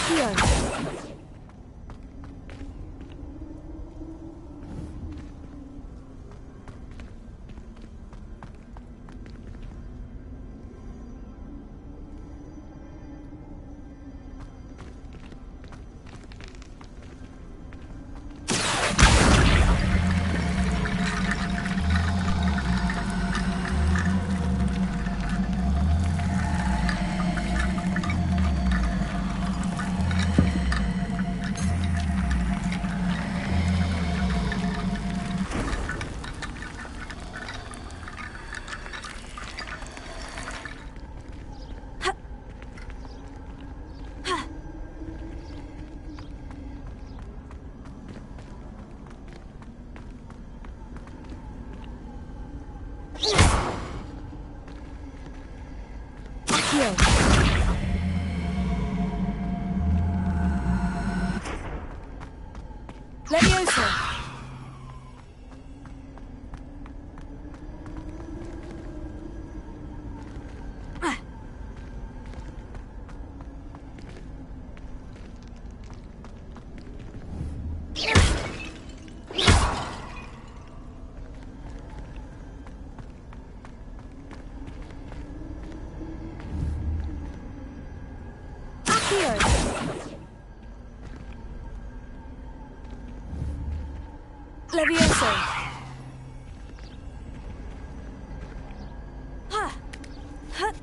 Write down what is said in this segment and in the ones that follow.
Accio. Levioso. Levioso. Ha. Ha.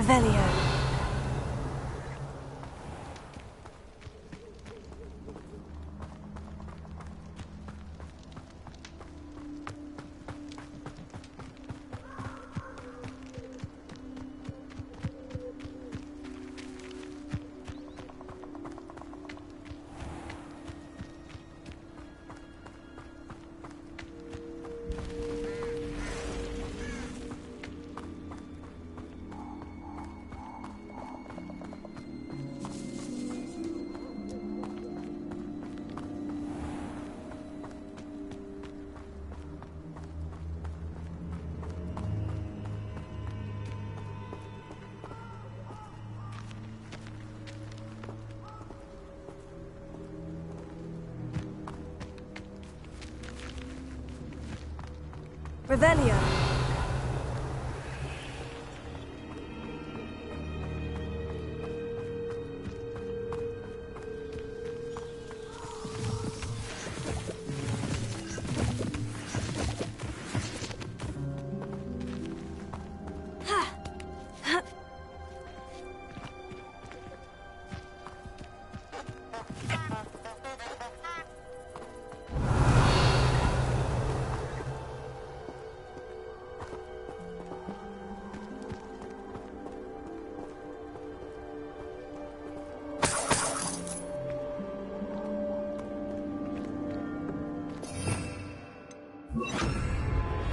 Revelio. Revelio.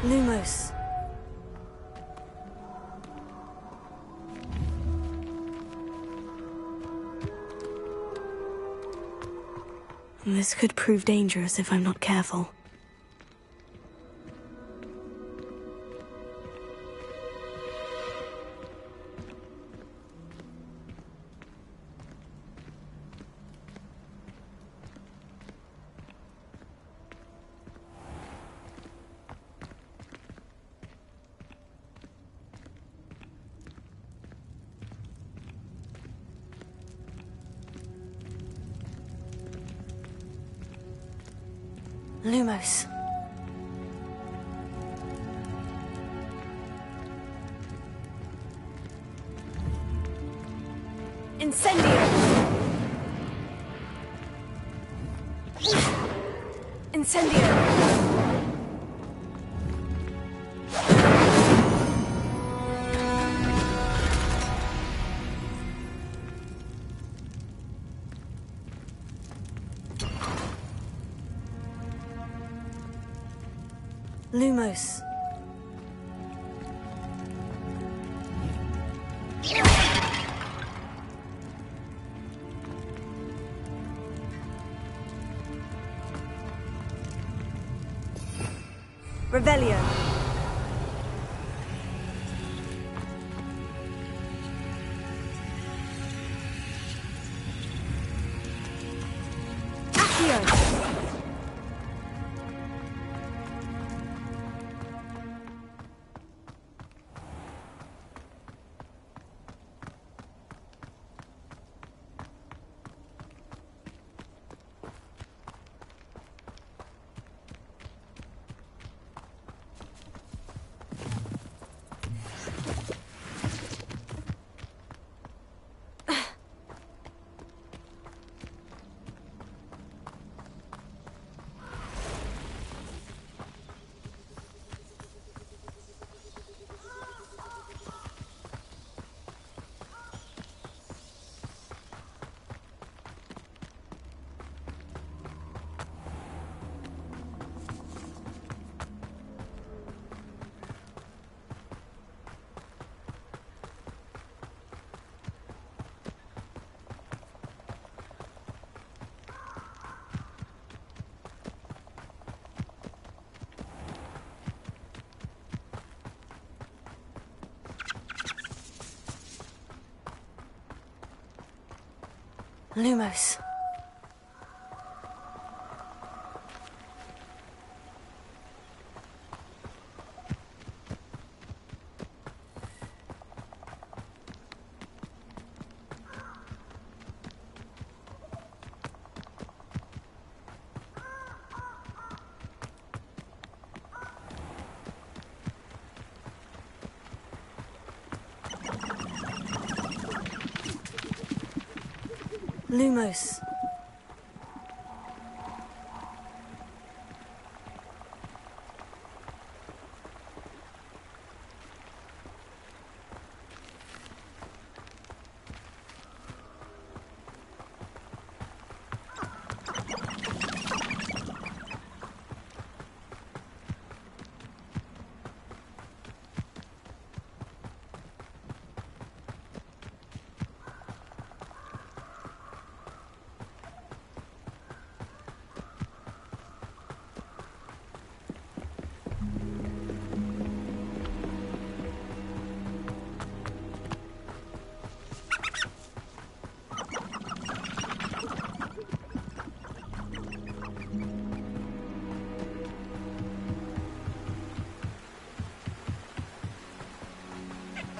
Lumos. This could prove dangerous if I'm not careful. Lumos. Incendio. Incendio. Lumos. Revelio. Accio. Lumos. Lumos.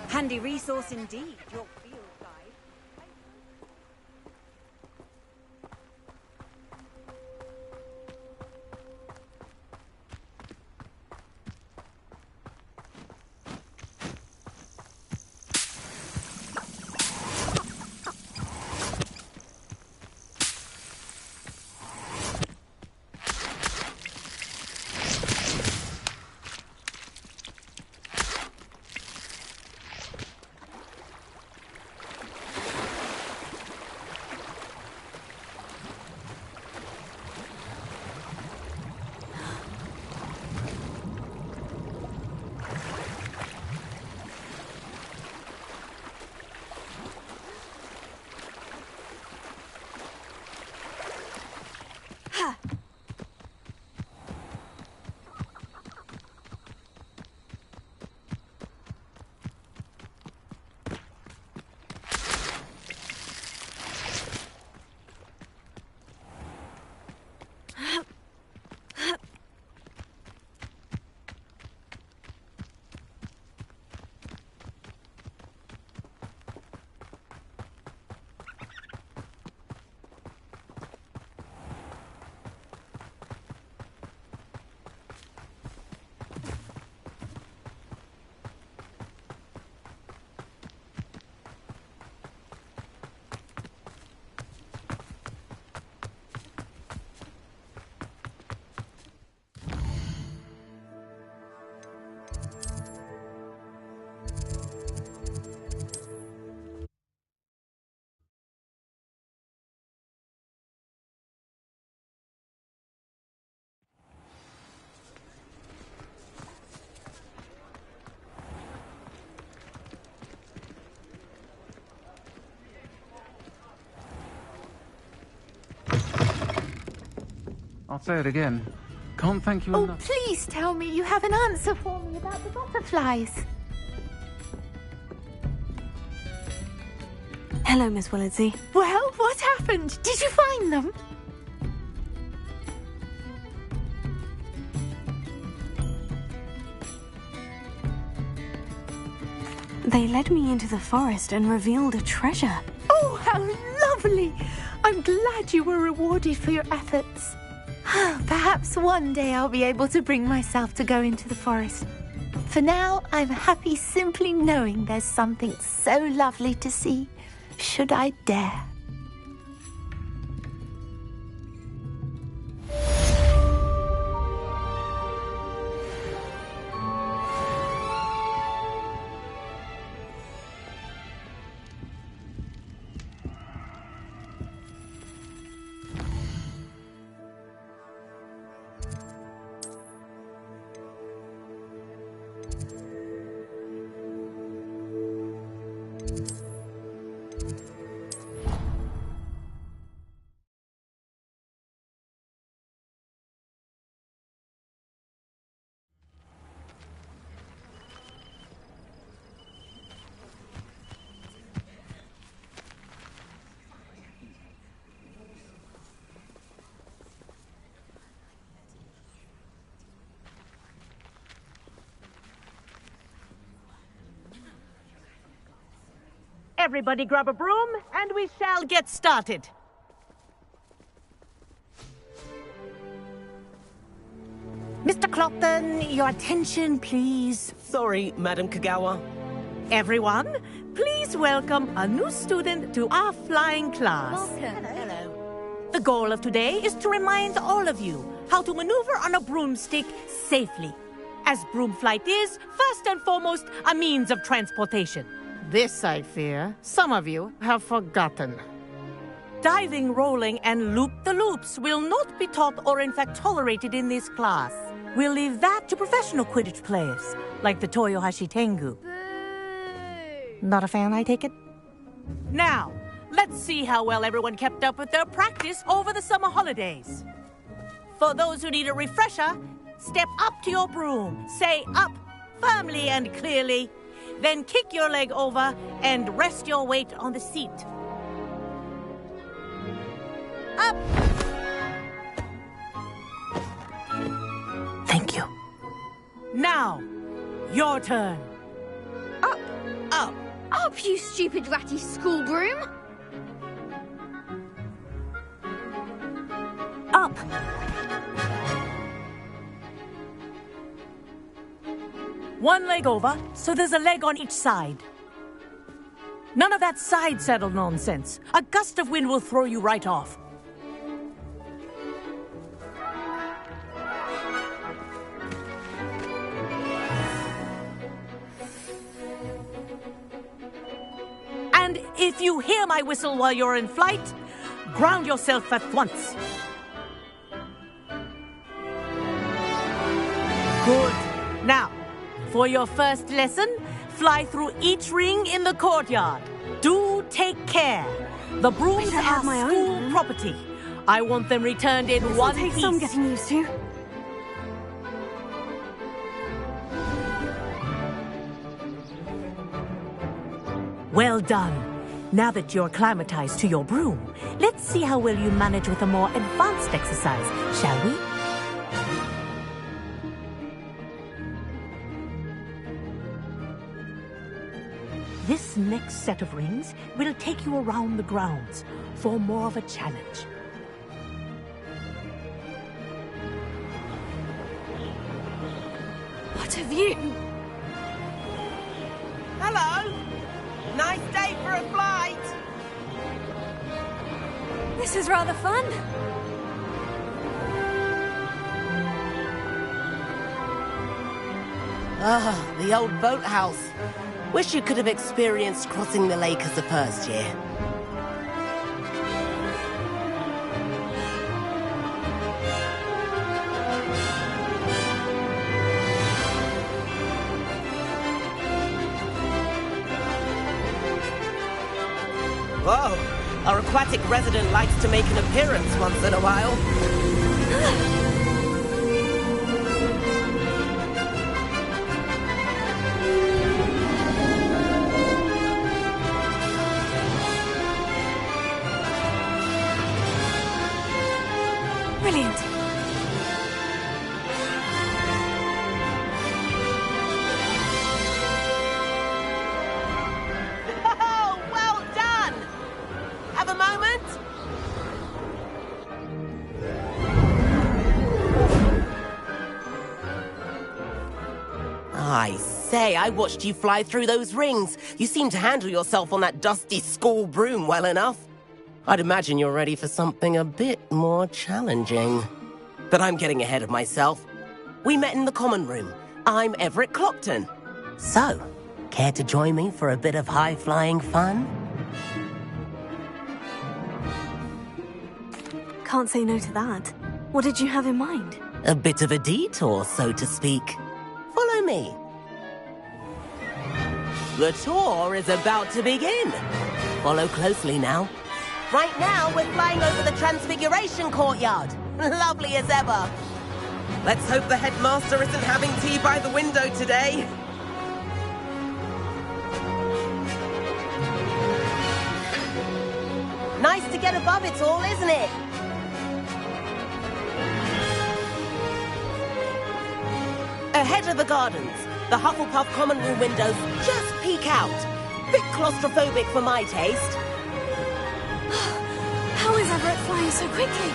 Handy resource indeed, your field guide. I'll say it again. Can't thank you Oh, enough. please tell me you have an answer for me about the butterflies. Hello, Miss Willardsey. Well, what happened? Did you find them? They led me into the forest and revealed a treasure. Oh, how lovely! I'm glad you were rewarded for your efforts. Perhaps one day I'll be able to bring myself to go into the forest. For now, I'm happy simply knowing there's something so lovely to see, should I dare. Everybody grab a broom, and we shall get started. Mr. Clopton, your attention, please. Sorry, Madam Kagawa. Everyone, please welcome a new student to our flying class. Hello. The goal of today is to remind all of you how to maneuver on a broomstick safely, as broom flight is, first and foremost, a means of transportation. This, I fear, some of you have forgotten. Diving, rolling, and loop-the-loops will not be taught or in fact tolerated in this class. We'll leave that to professional Quidditch players, like the Toyohashi Tengu. Not a fan, I take it? Now, let's see how well everyone kept up with their practice over the summer holidays. For those who need a refresher, step up to your broom, say up firmly and clearly, then kick your leg over and rest your weight on the seat. Up! Thank you. Now, your turn. Up! Up! Up, you stupid ratty school broom! Up! One leg over, so there's a leg on each side. None of that side saddle nonsense. A gust of wind will throw you right off. And if you hear my whistle while you're in flight, ground yourself at once. Good. Now, for your first lesson, fly through each ring in the courtyard. Do take care. The brooms I have are my own school room. property. I want them returned in This'll one take piece. some getting used to. Well done. Now that you're acclimatized to your broom, let's see how well you manage with a more advanced exercise, shall we? This next set of rings will take you around the grounds for more of a challenge. What a view! Hello. Nice day for a flight. This is rather fun. Ah, the old boathouse. Wish you could have experienced crossing the lake as a first year. Whoa, our aquatic resident likes to make an appearance once in a while. Brilliant. Oh, well done! Have a moment? I say, I watched you fly through those rings. You seem to handle yourself on that dusty school broom well enough. I'd imagine you're ready for something a bit more challenging. But I'm getting ahead of myself. We met in the common room. I'm Everett Clopton. So, care to join me for a bit of high-flying fun? Can't say no to that. What did you have in mind? A bit of a detour, so to speak. Follow me. The tour is about to begin. Follow closely now. Right now, we're flying over the Transfiguration Courtyard. Lovely as ever. Let's hope the headmaster isn't having tea by the window today. Nice to get above it all, isn't it? Ahead of the gardens, the Hufflepuff common room windows just peek out. Bit claustrophobic for my taste. How is Everett flying so quickly?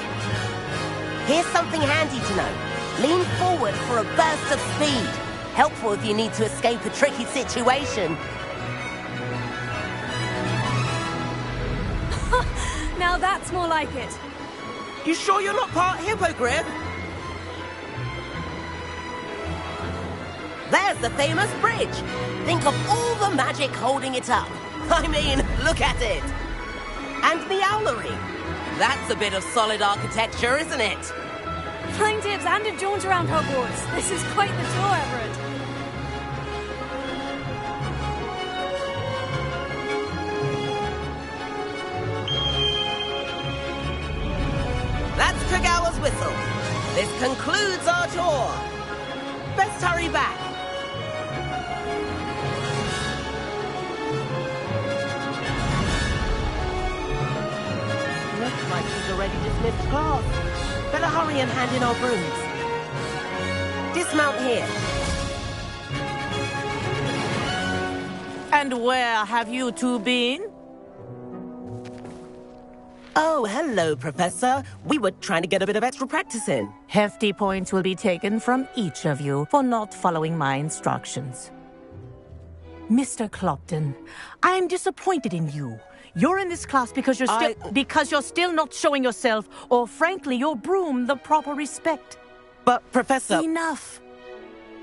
Here's something handy to know. Lean forward for a burst of speed. Helpful if you need to escape a tricky situation. Now that's more like it. You sure you're not part hippogriff? There's the famous bridge. Think of all the magic holding it up. I mean, look at it. And the owlery. That's a bit of solid architecture, isn't it? Flying tips and a jaunt around Hogwarts. This is quite the tour, Everett. That's Kagawa's whistle. This concludes our tour. Best hurry back. Looks like she's already dismissed class. Better hurry and hand in our brooms. Dismount here. And where have you two been? Oh, hello, Professor. We were trying to get a bit of extra practice in. Hefty points will be taken from each of you for not following my instructions. Mr. Clopton, I'm disappointed in you. You're in this class because you're still not showing yourself, or frankly, your broom the proper respect. But, Professor... Enough.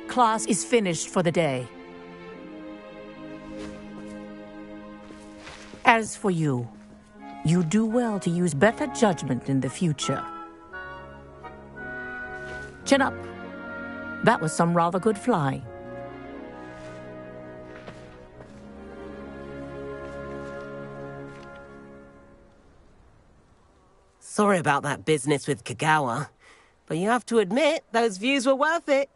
Class is finished for the day. As for you, you do well to use better judgment in the future. Chin up. That was some rather good flying. Sorry about that business with Kagawa, but you have to admit, those views were worth it.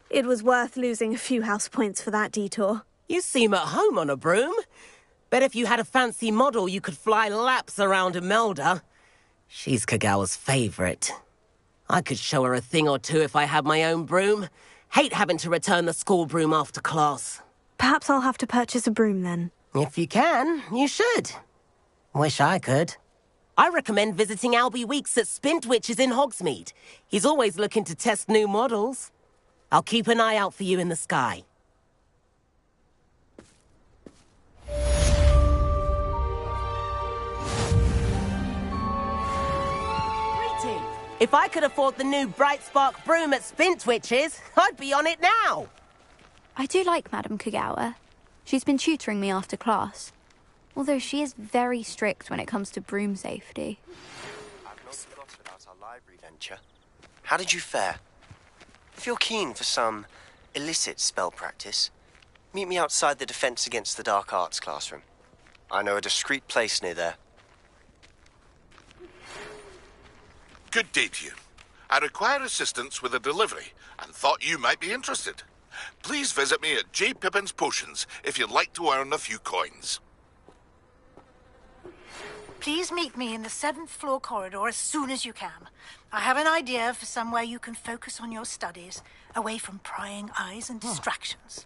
It was worth losing a few house points for that detour. You seem at home on a broom. Bet if you had a fancy model, you could fly laps around Imelda. She's Kagawa's favorite. I could show her a thing or two if I had my own broom. Hate having to return the school broom after class. Perhaps I'll have to purchase a broom then. If you can, you should. Wish I could. I recommend visiting Albie Weeks at Spintwitches in Hogsmeade. He's always looking to test new models. I'll keep an eye out for you in the sky. Greetings. If I could afford the new Bright Spark broom at Spintwitches, I'd be on it now. I do like Madame Kagawa. She's been tutoring me after class. Although she is very strict when it comes to broom safety. I've not forgotten about our library venture. How did you fare? If you're keen for some illicit spell practice, meet me outside the Defense Against the Dark Arts classroom. I know a discreet place near there. Good day to you. I require assistance with a delivery and thought you might be interested. Please visit me at J. Pippin's Potions if you'd like to earn a few coins. Please meet me in the 7th floor corridor as soon as you can. I have an idea for somewhere you can focus on your studies, away from prying eyes and distractions.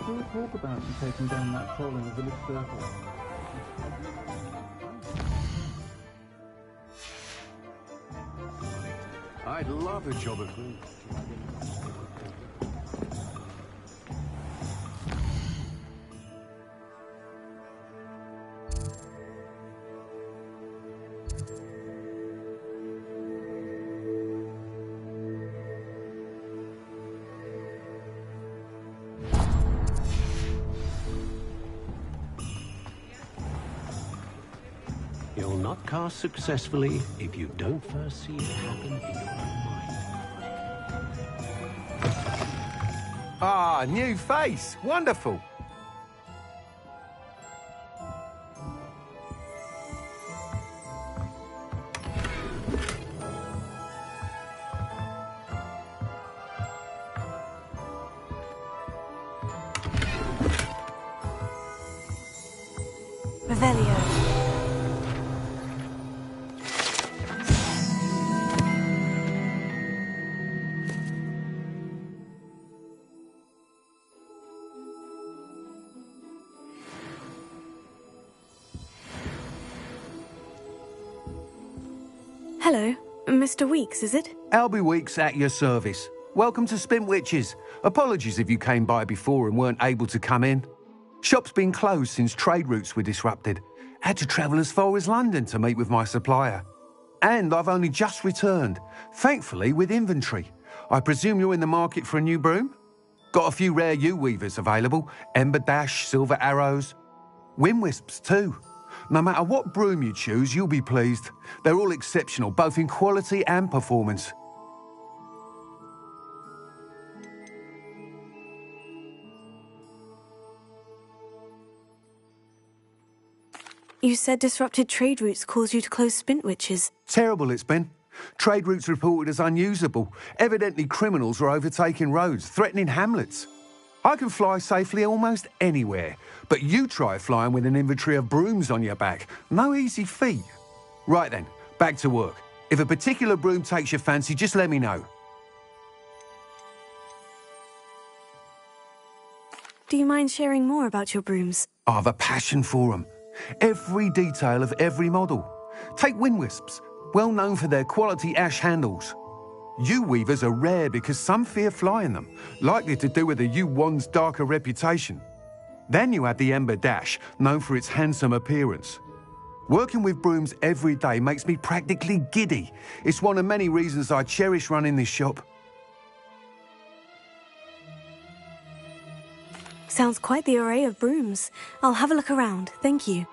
We'll talk about you taking down that troll in the village circle. I'd love a job at Green. You'll not cast successfully if you don't first see it happen in your own mind. Ah, new face. Wonderful. Revelio. Hello, Mr. Weeks, is it? Albie Weeks at your service. Welcome to Spintwitches. Apologies if you came by before and weren't able to come in. Shop's been closed since trade routes were disrupted. Had to travel as far as London to meet with my supplier. And I've only just returned, thankfully with inventory. I presume you're in the market for a new broom? Got a few rare U-weavers available. Ember Dash, Silver Arrows. Wind Wisps too. No matter what broom you choose, you'll be pleased. They're all exceptional, both in quality and performance. You said disrupted trade routes caused you to close Spintwitches. Terrible it's been. Trade routes reported as unusable. Evidently criminals were overtaking roads, threatening hamlets. I can fly safely almost anywhere, but you try flying with an inventory of brooms on your back. No easy feat. Right then, back to work. If a particular broom takes your fancy, just let me know. Do you mind sharing more about your brooms? I have a passion for them. Every detail of every model. Take Wind Wisps, well known for their quality ash handles. U-weavers are rare because some fear flying them, likely to do with the U-wand's darker reputation. Then you have the Ember Dash, known for its handsome appearance. Working with brooms every day makes me practically giddy. It's one of many reasons I cherish running this shop. Sounds quite the array of brooms. I'll have a look around, thank you.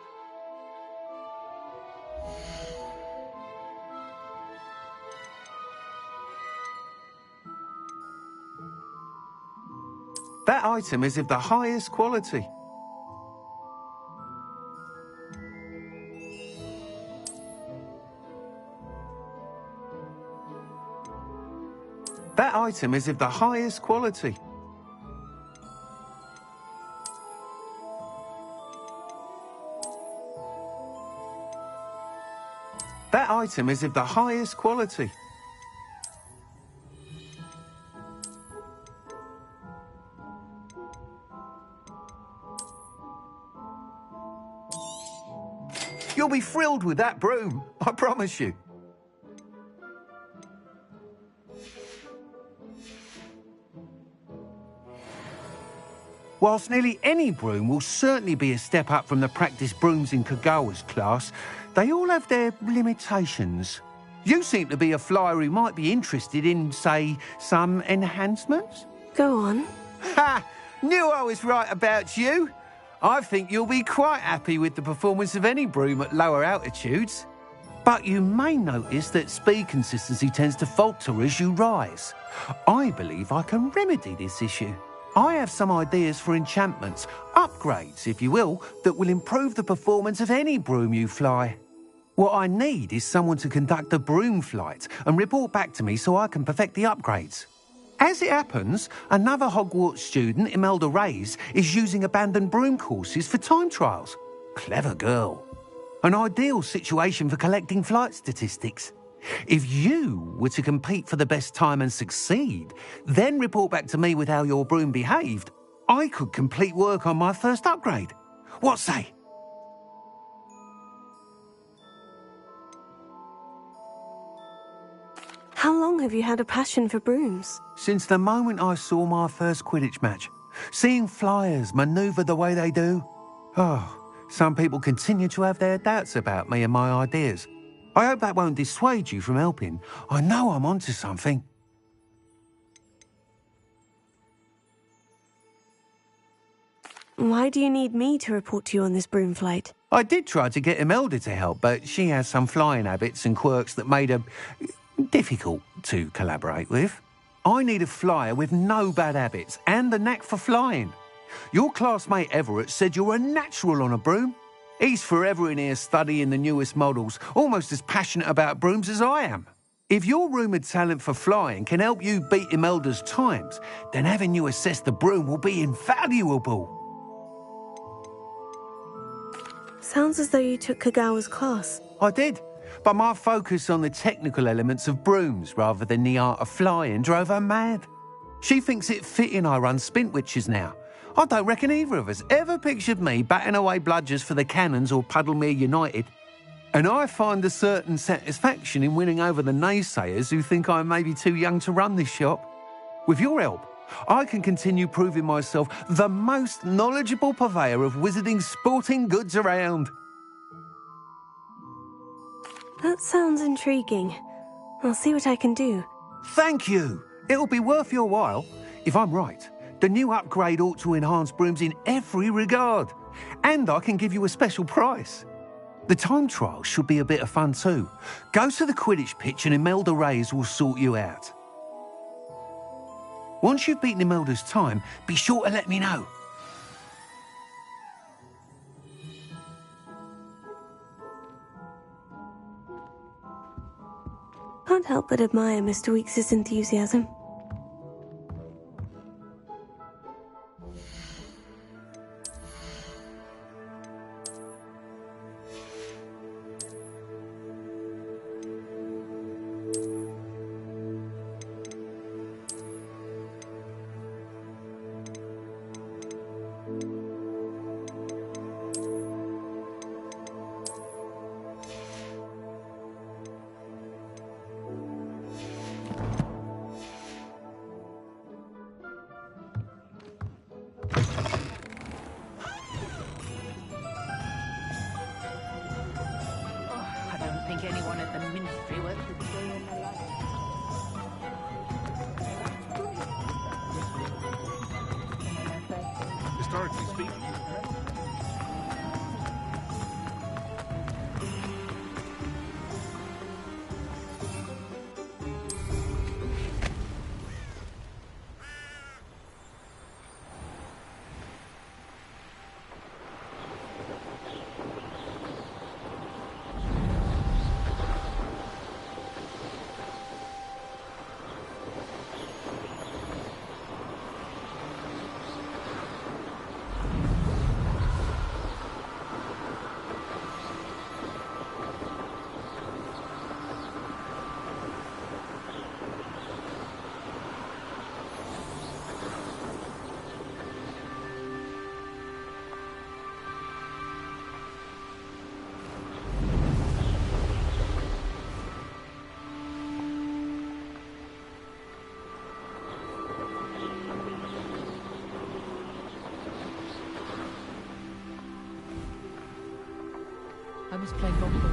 That item is of the highest quality. That item is of the highest quality. That item is of the highest quality. You'll be thrilled with that broom, I promise you. Whilst nearly any broom will certainly be a step up from the practice brooms in Kagawa's class, they all have their limitations. You seem to be a flyer who might be interested in, say, some enhancements? Go on. Ha! Knew I was right about you. I think you'll be quite happy with the performance of any broom at lower altitudes. But you may notice that speed consistency tends to falter as you rise. I believe I can remedy this issue. I have some ideas for enchantments, upgrades, if you will, that will improve the performance of any broom you fly. What I need is someone to conduct a broom flight and report back to me so I can perfect the upgrades. As it happens, another Hogwarts student, Imelda Reyes, is using abandoned broom courses for time trials. Clever girl. An ideal situation for collecting flight statistics. If you were to compete for the best time and succeed, then report back to me with how your broom behaved, I could complete work on my first upgrade. What say? How long have you had a passion for brooms? Since the moment I saw my first Quidditch match. Seeing flyers manoeuvre the way they do. Oh, some people continue to have their doubts about me and my ideas. I hope that won't dissuade you from helping. I know I'm onto something. Why do you need me to report to you on this broom flight? I did try to get Imelda to help, but she has some flying habits and quirks that made her difficult to collaborate with. I need a flyer with no bad habits and the knack for flying. Your classmate Everett said you're a natural on a broom. He's forever in here studying the newest models, almost as passionate about brooms as I am. If your rumoured talent for flying can help you beat Imelda's times, then having you assess the broom will be invaluable. Sounds as though you took Kagawa's class. I did, but my focus on the technical elements of brooms rather than the art of flying drove her mad. She thinks it fitting I run Spintwitches now. I don't reckon either of us ever pictured me batting away bludgers for the Cannons or Puddlemere United. And I find a certain satisfaction in winning over the naysayers who think I may be too young to run this shop. With your help, I can continue proving myself the most knowledgeable purveyor of wizarding sporting goods around. That sounds intriguing. I'll see what I can do. Thank you. It'll be worth your while. If I'm right, the new upgrade ought to enhance brooms in every regard. And I can give you a special price. The time trial should be a bit of fun too. Go to the Quidditch pitch and Imelda Reyes will sort you out. Once you've beaten Imelda's time, be sure to let me know. Can't help but admire Mr. Weekes' enthusiasm. Anyone at the ministry works a day in their life. Historically speaking. must play bumble.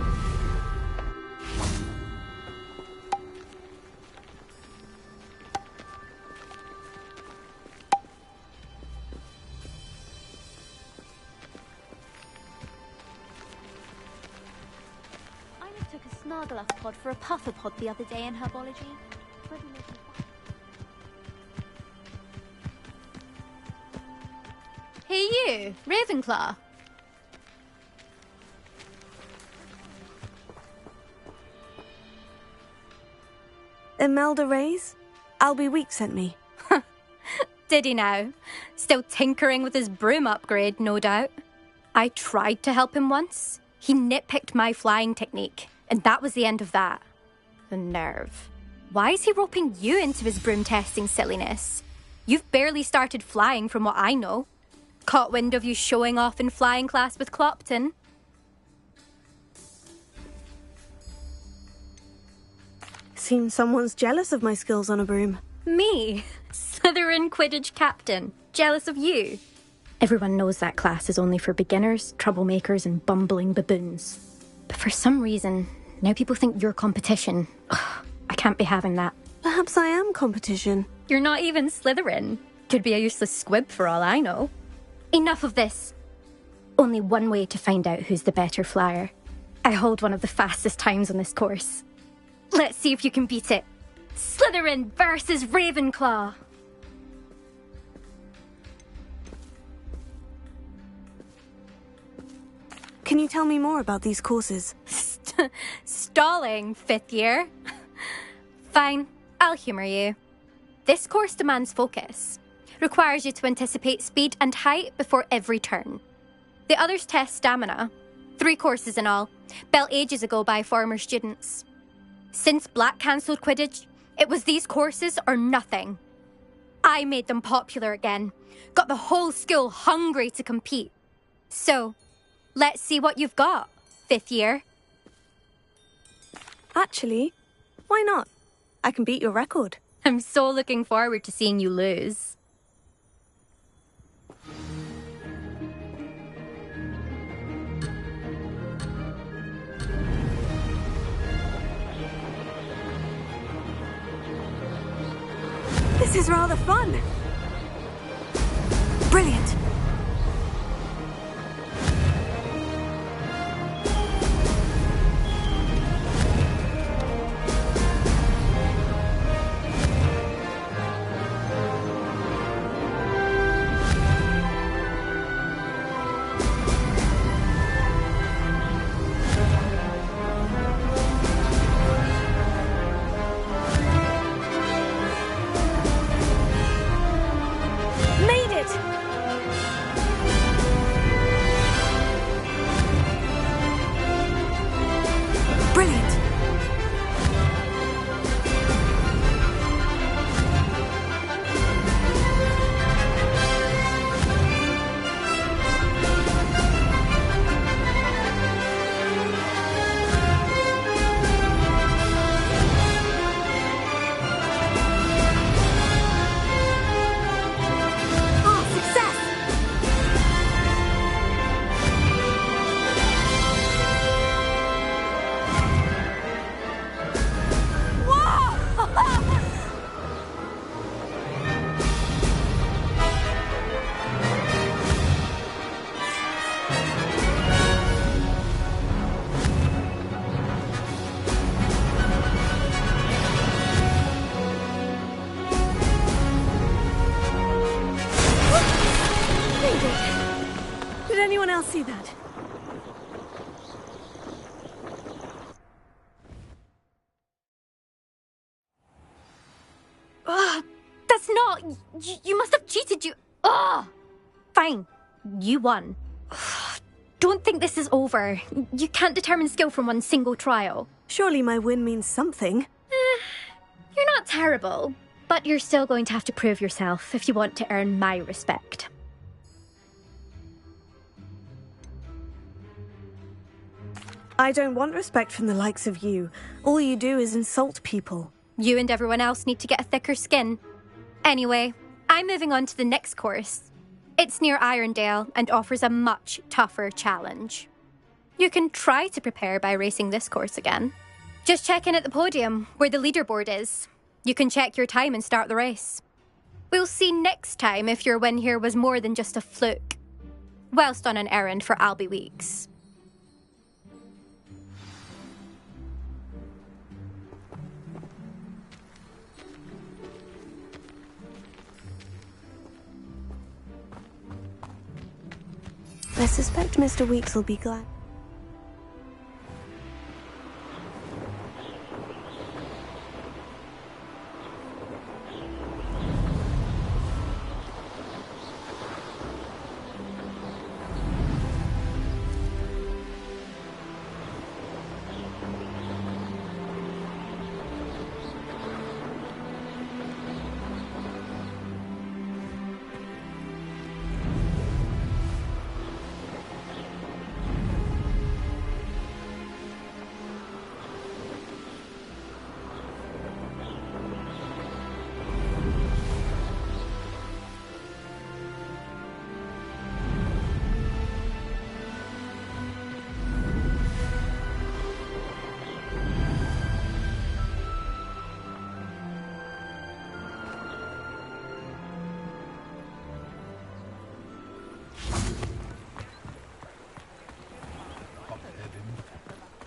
I took a Snargloss pod for a puffer pod the other day in herbology. Hey you, Ravenclaw. Imelda Reyes? Albie Week sent me. Did he now? Still tinkering with his broom upgrade, no doubt. I tried to help him once. He nitpicked my flying technique, and that was the end of that. The nerve. Why is he roping you into his broom testing silliness? You've barely started flying from what I know. Caught wind of you showing off in flying class with Clopton. Seems someone's jealous of my skills on a broom. Me? Slytherin Quidditch captain. Jealous of you? Everyone knows that class is only for beginners, troublemakers, and bumbling baboons. But for some reason, now people think you're competition. Ugh, I can't be having that. Perhaps I am competition. You're not even Slytherin. Could be a useless squib for all I know. Enough of this. Only one way to find out who's the better flyer. I hold one of the fastest times on this course. Let's see if you can beat it. Slytherin versus Ravenclaw. Can you tell me more about these courses? Stalling, 5th year. Fine, I'll humour you. This course demands focus. Requires you to anticipate speed and height before every turn. The others test stamina. 3 courses in all, built ages ago by former students. Since Black cancelled Quidditch, it was these courses or nothing. I made them popular again. Got the whole school hungry to compete. So, let's see what you've got, 5th year. Actually, why not? I can beat your record. I'm so looking forward to seeing you lose. This is rather fun. Brilliant. Did anyone else see that? That's not... You must have cheated, you... Ugh! Fine. You won. Don't think this is over. You can't determine skill from one single trial. Surely my win means something. You're not terrible, but you're still going to have to prove yourself if you want to earn my respect. I don't want respect from the likes of you. All you do is insult people. You and everyone else need to get a thicker skin. Anyway, I'm moving on to the next course. It's near Irondale and offers a much tougher challenge. You can try to prepare by racing this course again. Just check in at the podium, where the leaderboard is. You can check your time and start the race. We'll see next time if your win here was more than just a fluke. Whilst on an errand for Albie Weeks. I suspect Mr. Weeks will be glad.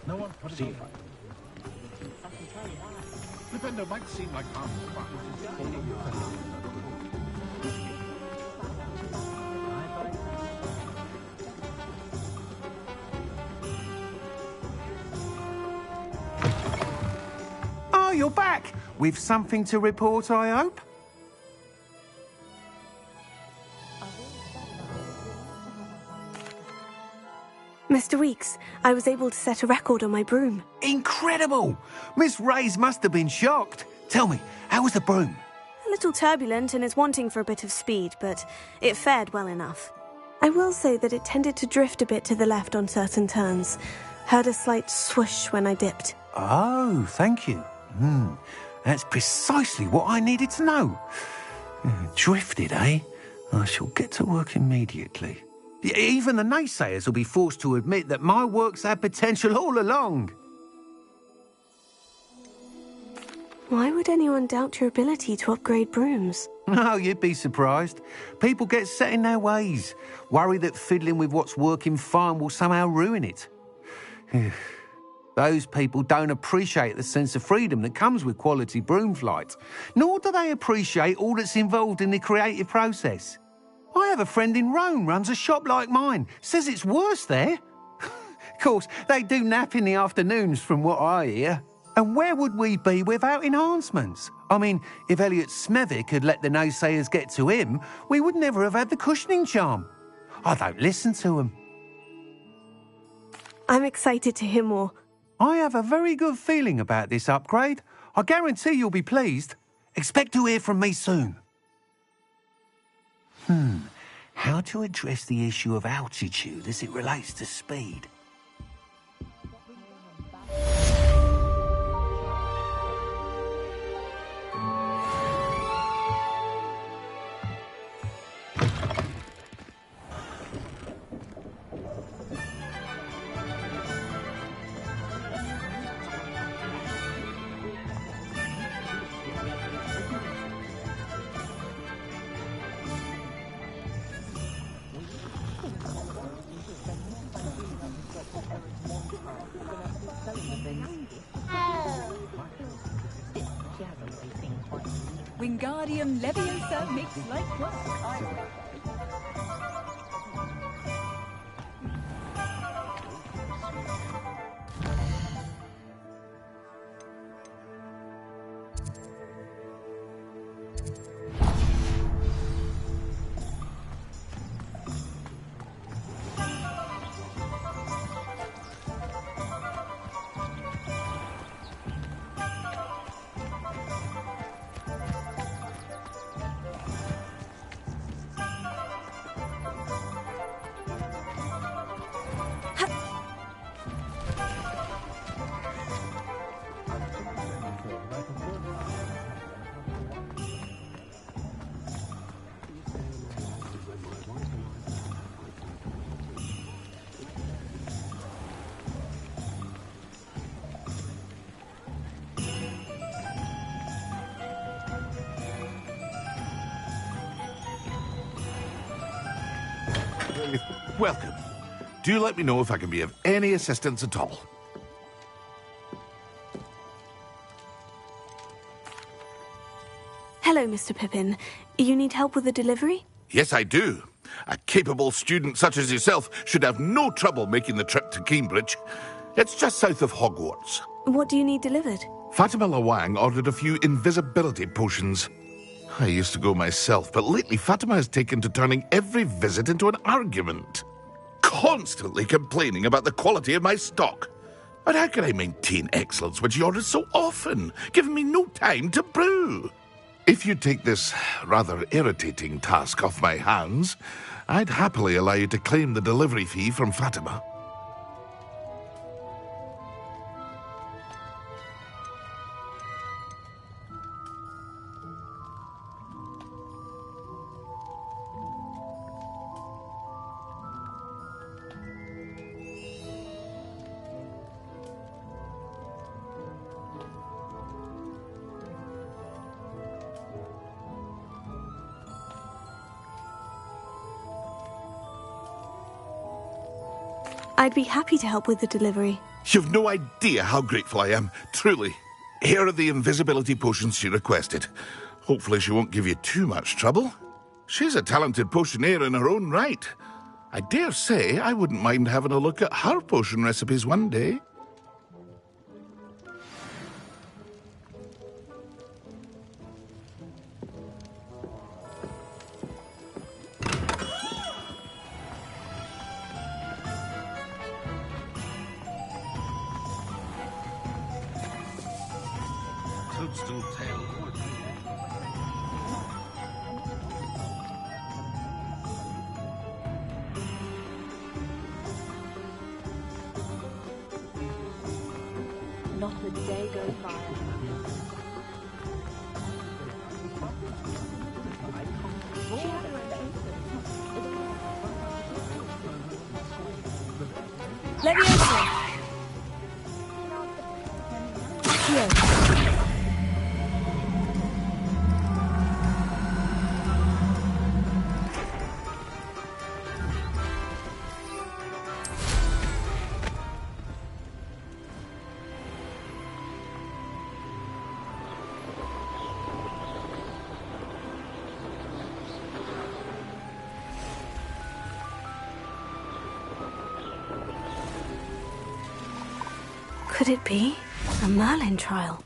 No one put it on. Flipendo might seem like harmless, but Oh, you're back! With something to report, I hope? Mr. Weeks, I was able to set a record on my broom. Incredible! Miss Reyes must have been shocked. Tell me, how was the broom? A little turbulent and is wanting for a bit of speed, but it fared well enough. I will say that it tended to drift a bit to the left on certain turns. Heard a slight swoosh when I dipped. Oh, thank you. That's precisely what I needed to know. Drifted, eh? I shall get to work immediately. Even the naysayers will be forced to admit that my work's had potential all along. Why would anyone doubt your ability to upgrade brooms? Oh, you'd be surprised. People get set in their ways, worry that fiddling with what's working fine will somehow ruin it. Those people don't appreciate the sense of freedom that comes with quality broom flight, nor do they appreciate all that's involved in the creative process. I have a friend in Rome runs a shop like mine, says it's worse there. Of course, they do nap in the afternoons from what I hear. And where would we be without enhancements? I mean, if Elliot Smethwick had let the naysayers get to him, we would never have had the cushioning charm. I don't listen to them. I'm excited to hear more. I have a very good feeling about this upgrade. I guarantee you'll be pleased. Expect to hear from me soon. How to address the issue of altitude as it relates to speed? Wingardium Leviosa makes life work. Welcome. Do let me know if I can be of any assistance at all. Hello, Mr. Pippin. You need help with a delivery? Yes, I do. A capable student such as yourself should have no trouble making the trip to Cambridge. It's just south of Hogwarts. What do you need delivered? Fatima Lawang ordered a few invisibility potions. I used to go myself, but lately Fatima has taken to turning every visit into an argument. Constantly complaining about the quality of my stock. But how can I maintain excellence when she orders so often, giving me no time to brew? If you take this rather irritating task off my hands, I'd happily allow you to claim the delivery fee from Fatima. I'd be happy to help with the delivery. You've no idea how grateful I am, truly. Here are the invisibility potions she requested. Hopefully she won't give you too much trouble. She's a talented potioneer in her own right. I dare say I wouldn't mind having a look at her potion recipes one day. Toadstool tail. Not a day goes by. Leviosa! Here. Could it be a Merlin trial?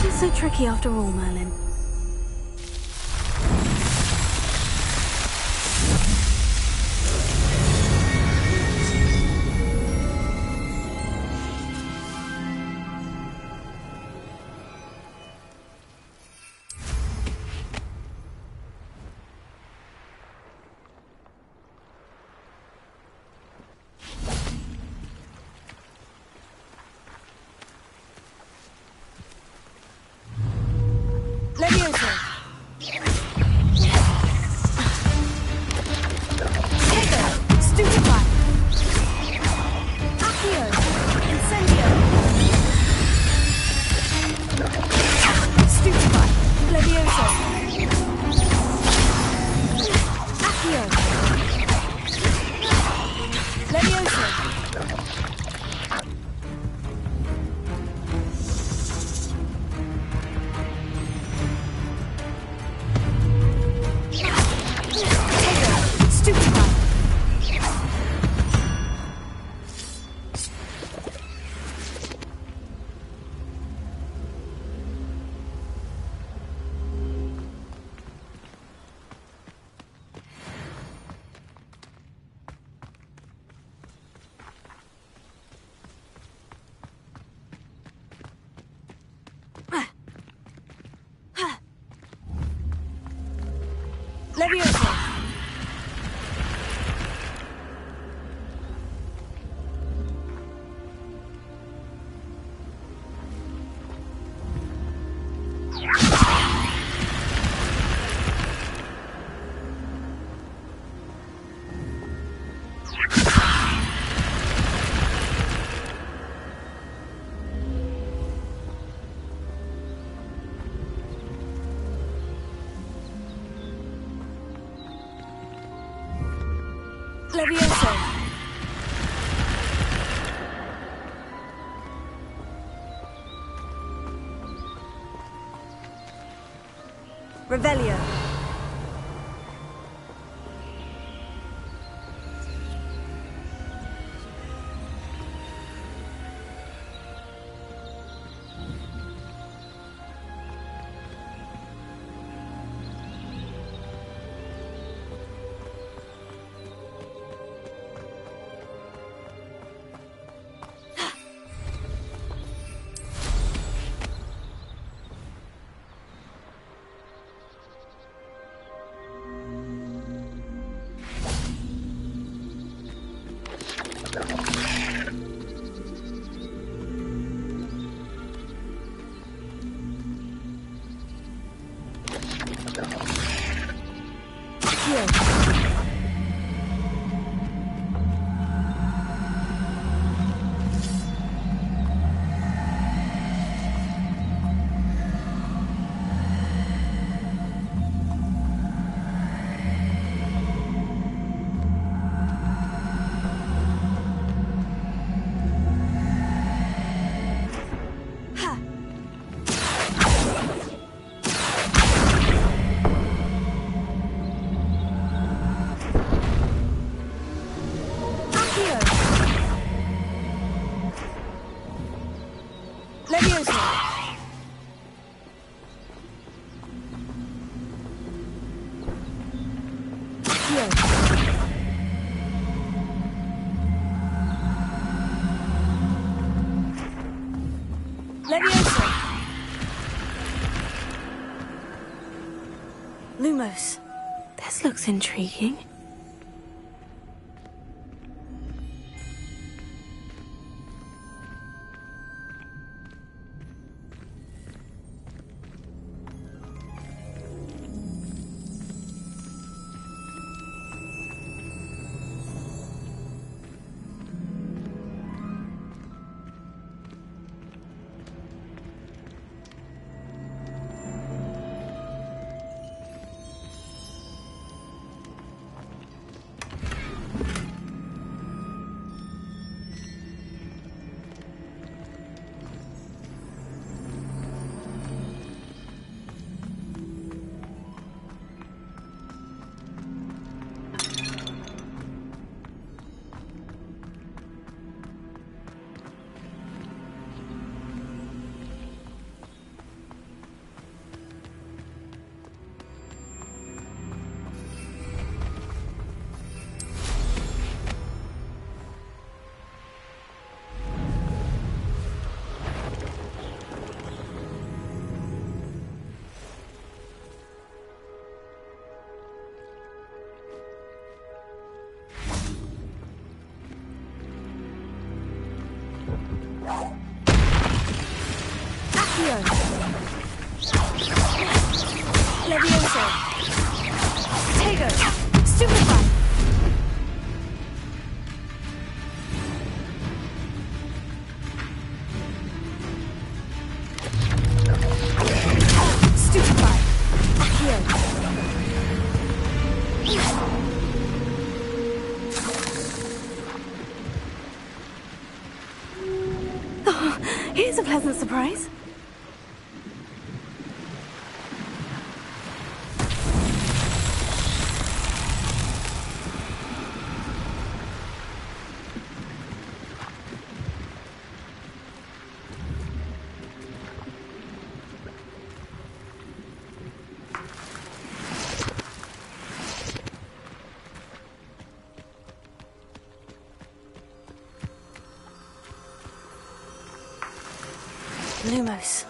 It's so tricky after all, Merlin. Leviosa! Stupefy! Accio! Incendio! Stupefy! Leviosa! Accio! Leviosa! Leviosa! Levioso. Revelio. Levioso. Lumos. This looks intriguing. Levioso. Tego. Stupefy. Stupefy. Accio. Oh, here's a pleasant surprise. Lumos.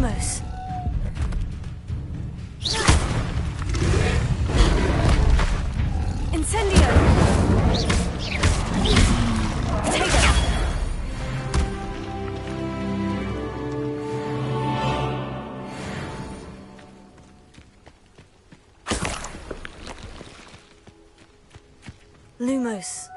Lumos. Incendio! Potato! Lumos.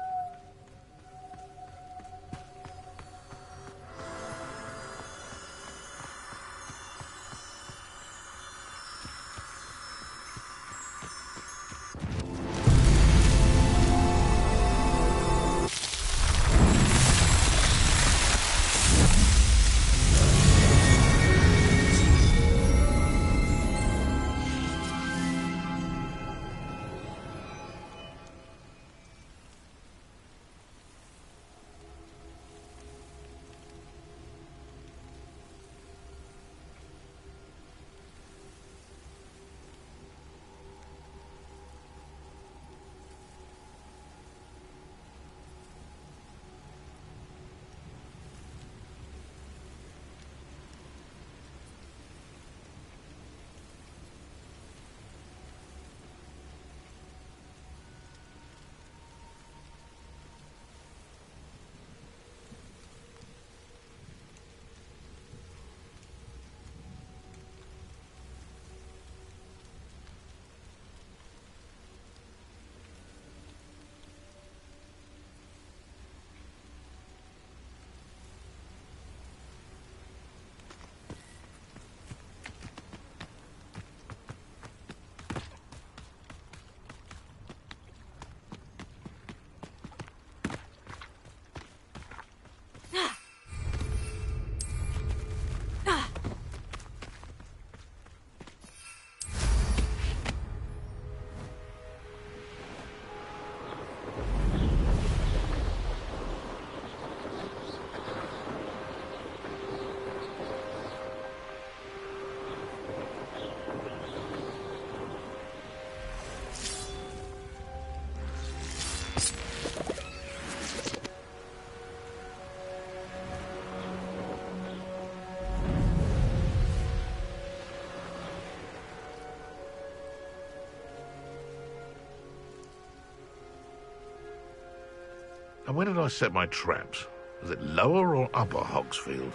And where did I set my traps? Was it lower or upper Hogsfield?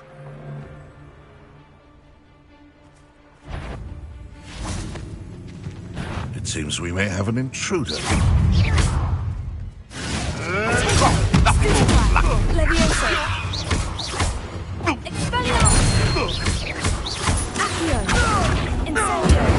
It seems we may have an intruder. Levioso! Expelliarmus! Accio! Incendio!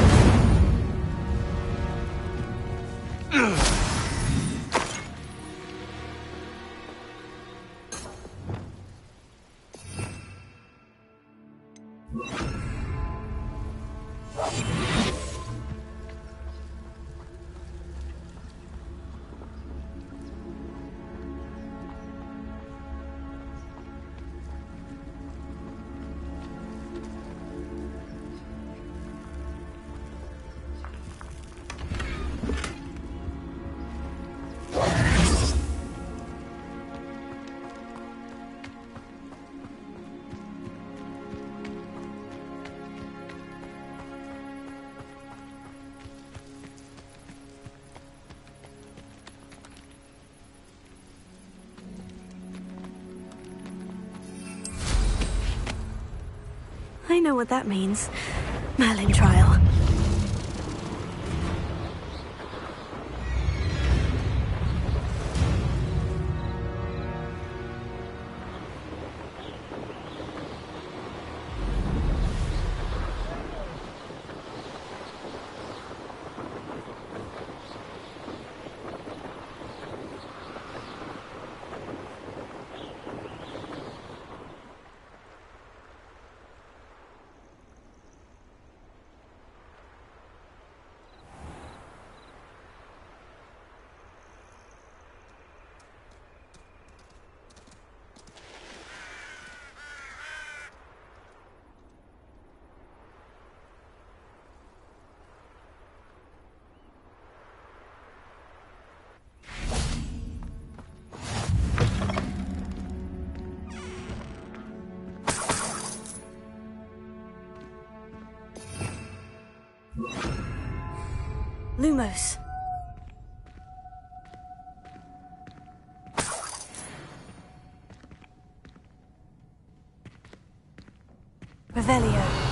I know what that means. Merlin trial. Lumos. Revelio.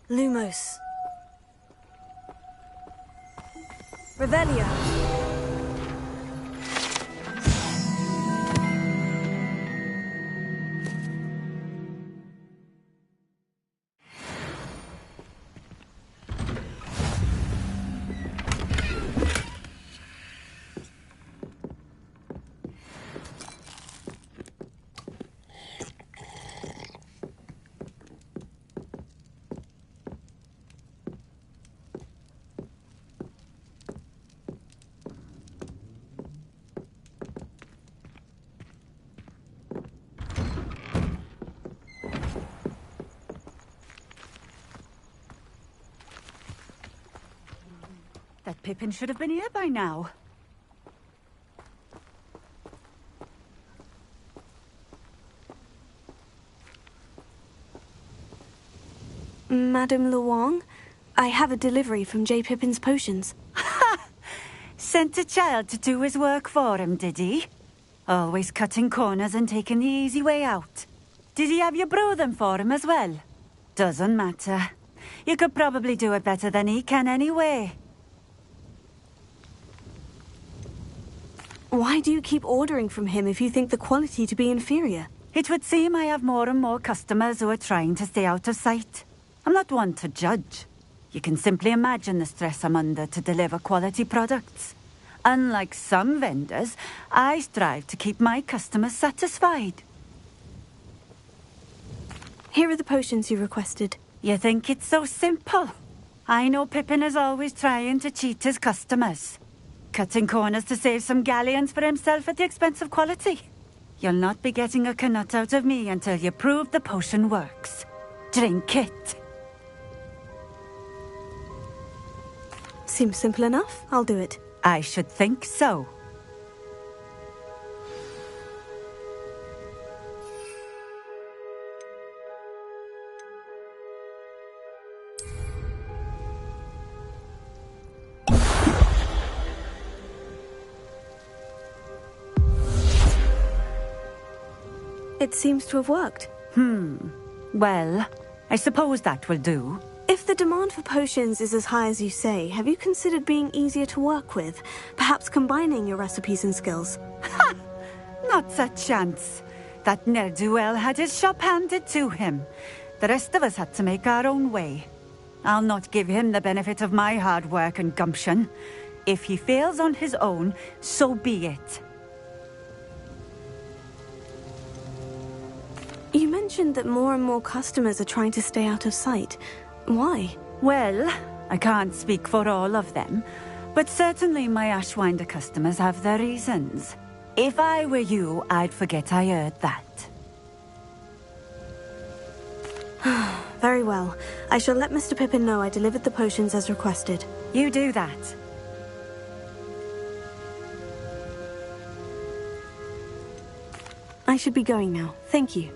Lumos. Revelio. That Pippin should have been here by now. Madame Luong, I have a delivery from J. Pippin's potions. Ha! Sent a child to do his work for him, did he? Always cutting corners and taking the easy way out. Did he have you brew them for him as well? Doesn't matter. You could probably do it better than he can anyway. Why do you keep ordering from him if you think the quality to be inferior? It would seem I have more and more customers who are trying to stay out of sight. I'm not one to judge. You can simply imagine the stress I'm under to deliver quality products. Unlike some vendors, I strive to keep my customers satisfied. Here are the potions you requested. You think it's so simple? I know Pippin is always trying to cheat his customers. Cutting corners to save some galleons for himself at the expense of quality. You'll not be getting a canut out of me until you prove the potion works. Drink it. Seems simple enough. I'll do it. I should think so. It seems to have worked. Well, I suppose that will do. If the demand for potions is as high as you say, have you considered being easier to work with? Perhaps combining your recipes and skills? Ha! Not a chance. That ne'er-do-well had his shop handed to him. The rest of us had to make our own way. I'll not give him the benefit of my hard work and gumption. If he fails on his own, so be it. You mentioned that more and more customers are trying to stay out of sight. Why? Well, I can't speak for all of them, but certainly my Ashwinder customers have their reasons. If I were you, I'd forget I heard that. Very well. I shall let Mr. Pippin know I delivered the potions as requested. You do that. I should be going now. Thank you.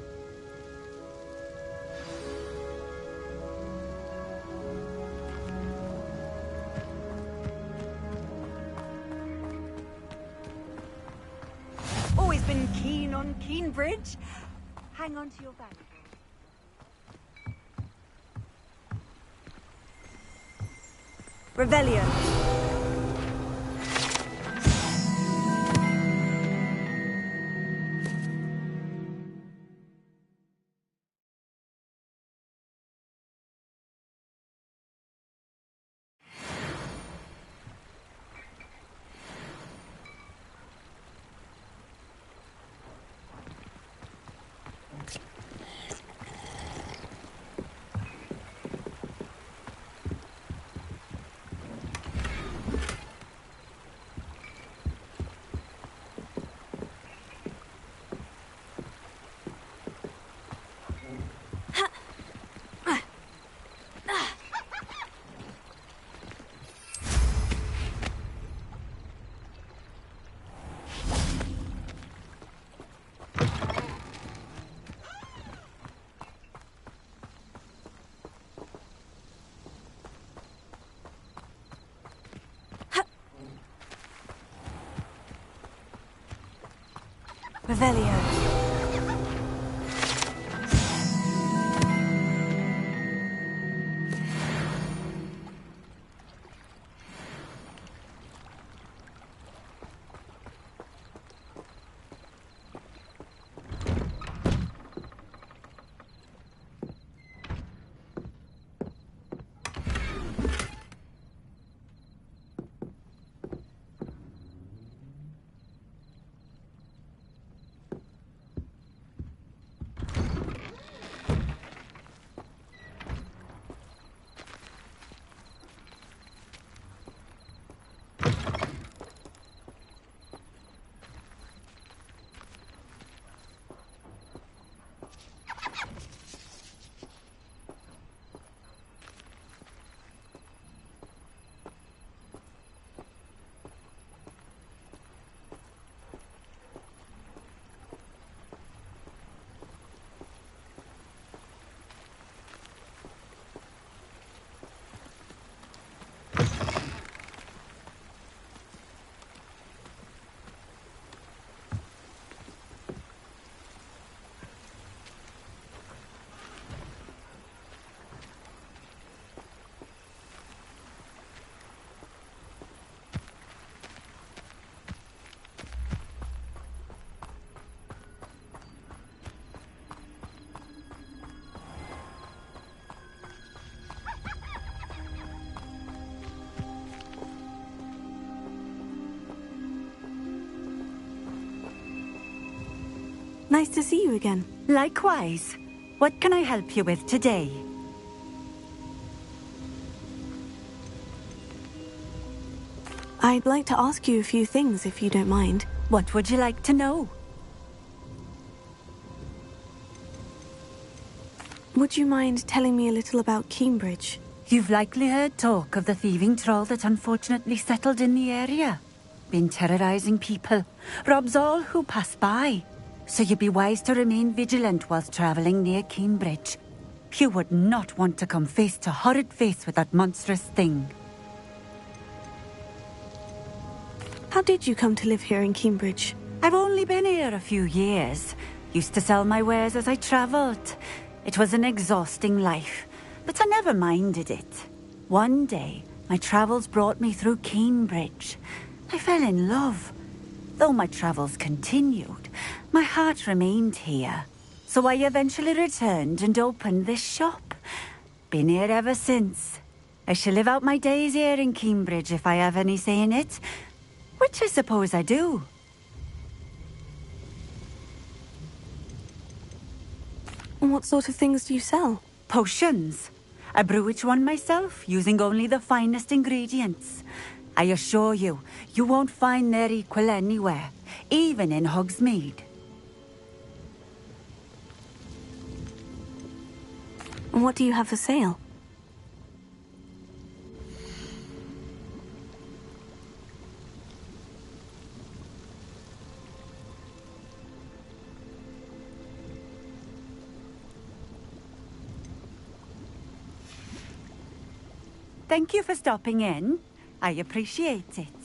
Always been keen on Keenbridge. Hang on to your bag. Revelio. Revelio. Nice to see you again. Likewise. What can I help you with today? I'd like to ask you a few things, if you don't mind. What would you like to know? Would you mind telling me a little about Cambridge? You've likely heard talk of the thieving troll that unfortunately settled in the area. Been terrorizing people. Robs all who pass by. So you'd be wise to remain vigilant whilst traveling near Cambridge. You would not want to come face to horrid face with that monstrous thing. How did you come to live here in Cambridge? I've only been here a few years. Used to sell my wares as I travelled. It was an exhausting life, but I never minded it. One day, my travels brought me through Cambridge. I fell in love. Though my travels continued, my heart remained here. So I eventually returned and opened this shop. Been here ever since. I shall live out my days here in Cambridge if I have any say in it. Which I suppose I do. What sort of things do you sell? Potions. I brew each one myself, using only the finest ingredients. I assure you, you won't find their equal anywhere, even in Hogsmeade. And what do you have for sale? Thank you for stopping in. I appreciate it.